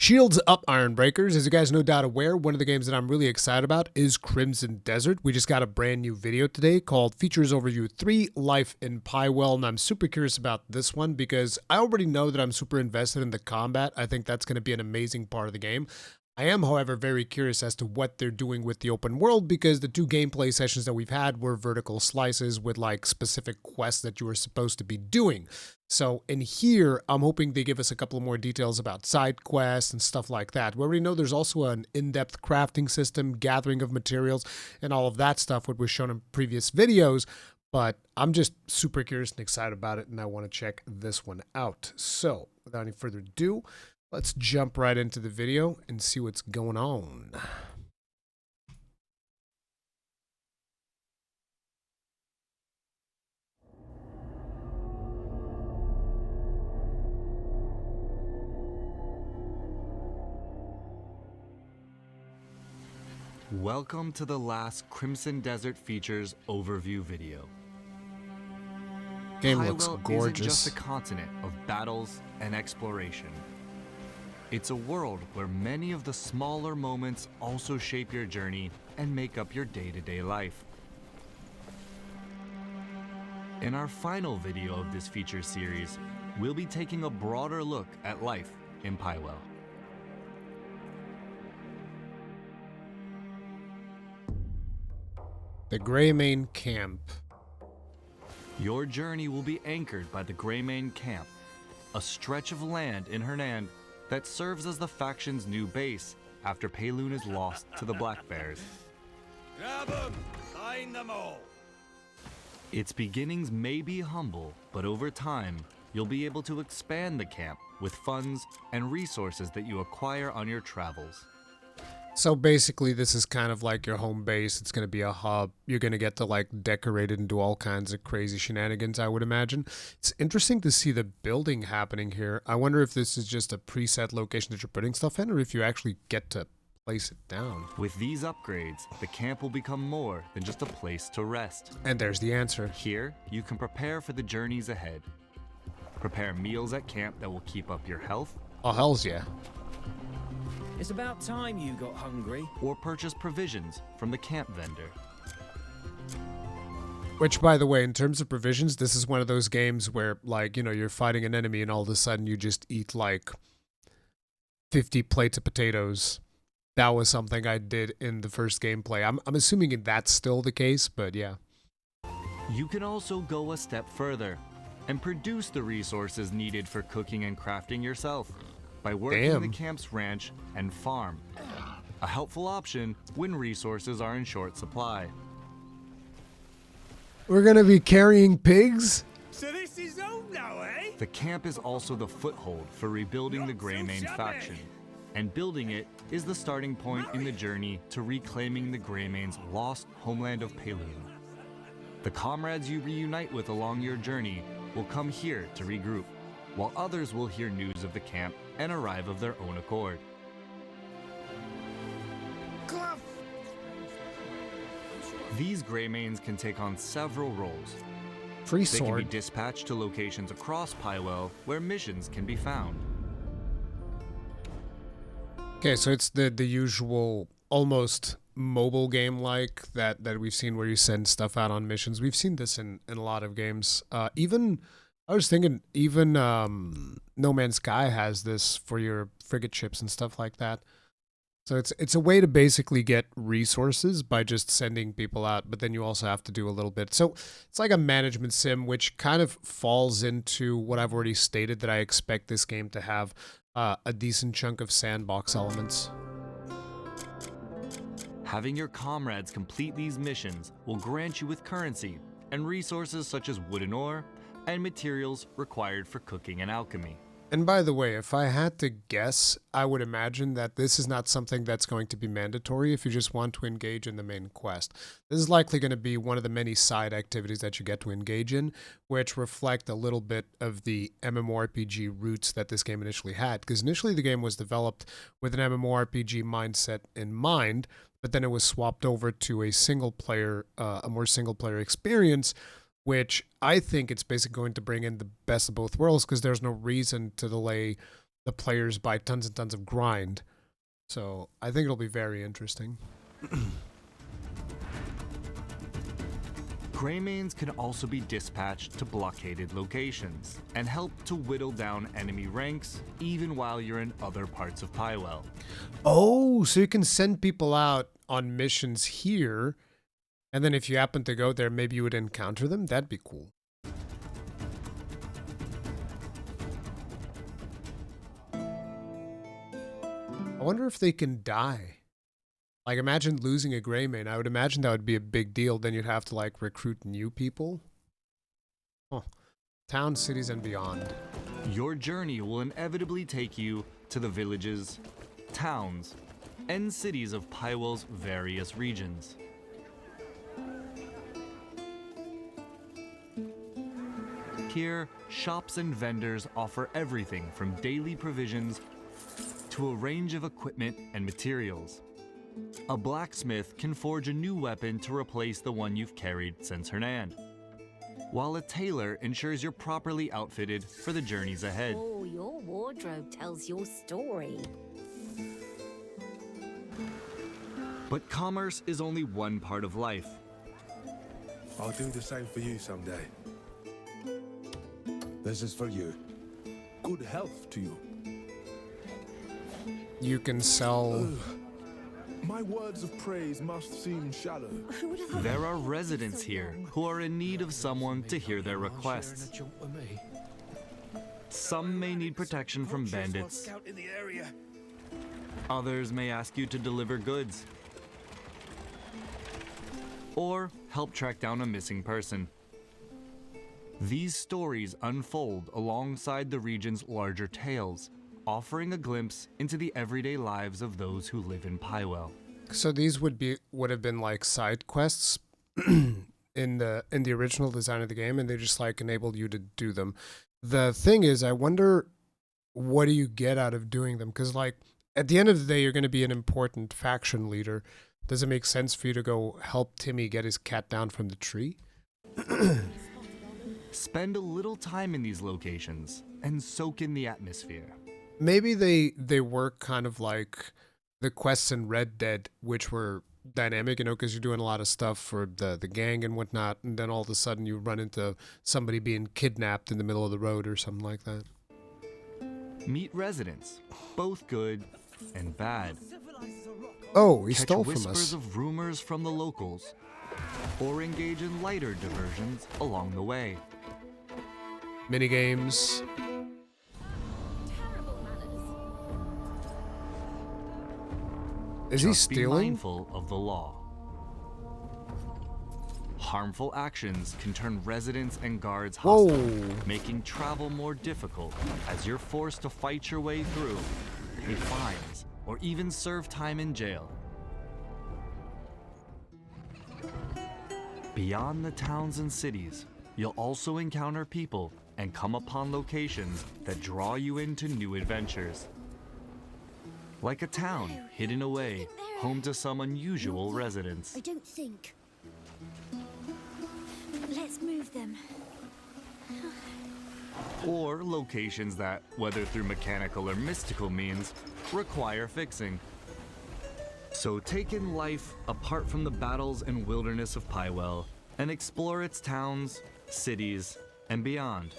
Shields up, Iron Breakers. As you guys no doubt aware, one of the games that I'm really excited about is Crimson Desert. We just got a brand new video today called Features Overview 3 Life in Pywell, and I'm super curious about this one because I already know that I'm super invested in the combat. I think that's going to be an amazing part of the game. I am, however, very curious as to what they're doing with the open world because the two gameplay sessions that we've had were vertical slices with like specific quests that you were supposed to be doing. So in here, I'm hoping they give us a couple more details about side quests and stuff like that. We already know there's also an in-depth crafting system, gathering of materials, and all of that stuff, what was shown in previous videos. But I'm just super curious and excited about it, and I want to check this one out. So without any further ado, let's jump right into the video and see what's going on. Welcome to the last Crimson Desert Features overview video. Game looks Pywell gorgeous. isn't just a continent of battles and exploration. It's a world where many of the smaller moments also shape your journey and make up your day-to-day life. In our final video of this feature series, we'll be taking a broader look at life in Pywell. The Greymane camp. Your journey will be anchored by the Greymane camp, a stretch of land in Hernan that serves as the faction's new base after Payloon is lost to the Black Bears. Grab 'em! Find them all! Its beginnings may be humble, but over time, you'll be able to expand the camp with funds and resources that you acquire on your travels. So basically, this is kind of like your home base. It's going to be a hub. You're going to get to like decorate it and do all kinds of crazy shenanigans, I would imagine. It's interesting to see the building happening here. I wonder if this is just a preset location that you're putting stuff in, or if you actually get to place it down. With these upgrades, the camp will become more than just a place to rest. And there's the answer. Here, you can prepare for the journeys ahead. Prepare meals at camp that will keep up your health, Oh, hells yeah. It's about time you got hungry. or purchase provisions from the camp vendor. Which, by the way, in terms of provisions, this is one of those games where, like, you know, you're fighting an enemy and all of a sudden you just eat, like, 50 plates of potatoes. That was something I did in the first gameplay. I'm assuming that's still the case, but yeah. You can also go a step further and produce the resources needed for cooking and crafting yourself by working Damn. the camp's ranch and farm. A helpful option when resources are in short supply. We're gonna be carrying pigs? So this is home now, eh? The camp is also the foothold for rebuilding the Not so Greymane shabby. faction, and building it is the starting point in the journey to reclaiming the Greymane's lost homeland of Payloon. The comrades you reunite with along your journey will come here to regroup, while others will hear news of the camp and arrive of their own accord. These Greymanes can take on several roles. Free They can be sword. dispatched to locations across Pywell where missions can be found. Okay, so it's the usual, almost mobile game like that we've seen where you send stuff out on missions. We've seen this in a lot of games. I was thinking even No Man's Sky has this for your frigate ships and stuff like that. So it's a way to basically get resources by just sending people out, but then you also have to do a little bit. So it's like a management sim, which kind of falls into what I've already stated, that I expect this game to have a decent chunk of sandbox elements. Having your comrades complete these missions will grant you with currency and resources such as wooden ore and materials required for cooking and alchemy. And by the way, if I had to guess, I would imagine that this is not something that's going to be mandatory if you just want to engage in the main quest. This is likely going to be one of the many side activities that you get to engage in, which reflect a little bit of the MMORPG roots that this game initially had. Because initially the game was developed with an MMORPG mindset in mind, but then it was swapped over to a more single player experience, which I think it's basically going to bring in the best of both worlds, because there's no reason to delay the players by tons and tons of grind. So I think it'll be very interesting. Greymanes can also be dispatched to blockaded locations and help to whittle down enemy ranks even while you're in other parts of Pywell. Oh, so you can send people out on missions here, and then if you happen to go there, maybe you would encounter them? That'd be cool. I wonder if they can die. Like, imagine losing a Greymane. I would imagine that would be a big deal. Then you'd have to, like, recruit new people. Huh. Towns, cities, and beyond. Your journey will inevitably take you to the villages, towns, and cities of Pywell's various regions. Here, shops and vendors offer everything from daily provisions to a range of equipment and materials. A blacksmith can forge a new weapon to replace the one you've carried since Hernan, while a tailor ensures you're properly outfitted for the journeys ahead. Oh, your wardrobe tells your story. But commerce is only one part of life. I'll do the same for you someday. This is for you. Good health to you. You can sell... My words of praise must seem shallow. There are residents here who are in need of someone to hear their requests. Some may need protection from bandits. Others may ask you to deliver goods or help track down a missing person. These stories unfold alongside the region's larger tales, offering a glimpse into the everyday lives of those who live in Pywell. So these would have been like side quests in the original design of the game, and they just like enabled you to do them. The thing is, I wonder, what do you get out of doing them? Because like at the end of the day, you're going to be an important faction leader. Does it make sense for you to go help Timmy get his cat down from the tree? Spend a little time in these locations and soak in the atmosphere. Maybe they work kind of like the quests in Red Dead, which were dynamic, you know, because you're doing a lot of stuff for the gang and whatnot, and then all of a sudden you run into somebody being kidnapped in the middle of the road or something like that. Meet residents, both good and bad. Oh, he Catch stole from whispers us. of rumors from the locals, or engage in lighter diversions along the way. Minigames. Terrible manners. Is he Just be stealing? mindful of the law. Harmful actions can turn residents and guards hostile, Whoa. making travel more difficult as you're forced to fight your way through, pay fines, or even serve time in jail. Beyond the towns and cities, you'll also encounter people and come upon locations that draw you into new adventures. Like a town hidden away, home to some unusual residents. I don't think. Let's move them. Or locations that, whether through mechanical or mystical means, require fixing. So take in life apart from the battles and wilderness of Pywell and explore its towns, cities, and beyond.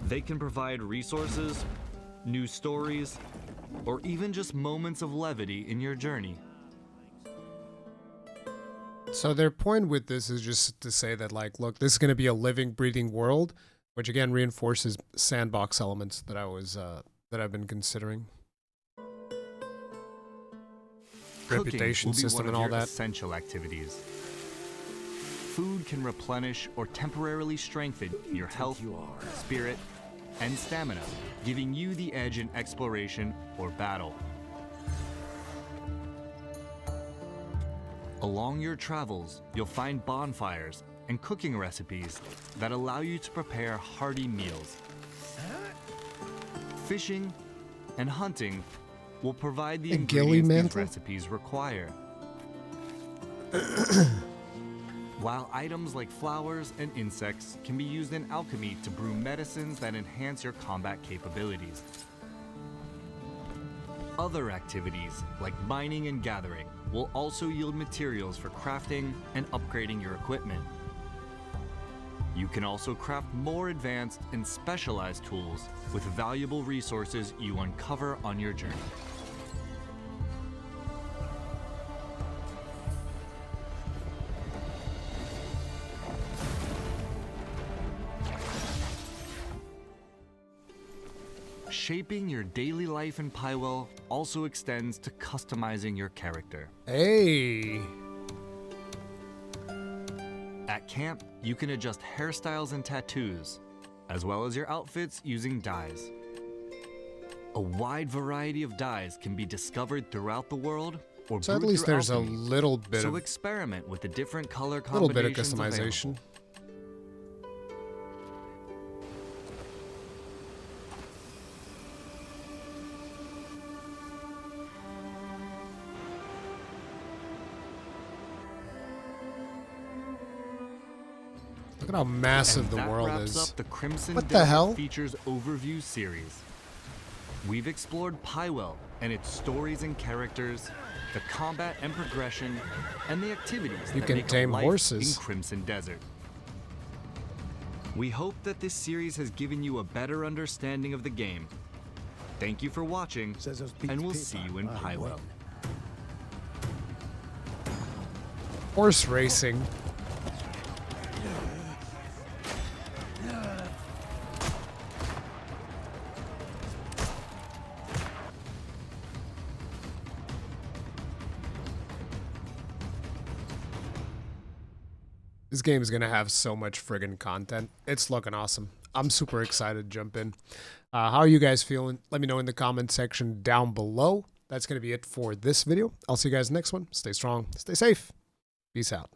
They can provide resources, new stories, or even just moments of levity in your journey. So their point with this is just to say that, like, look, this is going to be a living, breathing world, which again reinforces sandbox elements that I've been considering. Reputation Cooking will be system one and of all your that. essential activities. Food can replenish or temporarily strengthen your health, spirit, and stamina, giving you the edge in exploration or battle. Along your travels, you'll find bonfires and cooking recipes that allow you to prepare hearty meals. Fishing and hunting will provide the A ghillie ingredients these mantle? recipes require. while items like flowers and insects can be used in alchemy to brew medicines that enhance your combat capabilities. Other activities, like mining and gathering, will also yield materials for crafting and upgrading your equipment. You can also craft more advanced and specialized tools with valuable resources you uncover on your journey. Shaping your daily life in Pywell also extends to customizing your character. Hey. At camp, you can adjust hairstyles and tattoos, as well as your outfits using dyes. A wide variety of dyes can be discovered throughout the world or So at brewed least through there's a alchemy. little bit So of experiment with the different color little bit of combinations customization. available. Look at how massive And the that world wraps is. up the Crimson What the Desert hell? Features Overview series. We've explored Pywell and its stories and characters, the combat and progression, and the activities You that can make tame a life horses. in Crimson Desert. We hope that this series has given you a better understanding of the game. Thank you for watching, and we'll see you in Pywell. Horse racing. This game is going to have so much friggin' content. It's looking awesome. I'm super excited to jump in. How are you guys feeling? Let me know in the comment section down below. That's going to be it for this video. I'll see you guys next one. Stay strong. Stay safe. Peace out.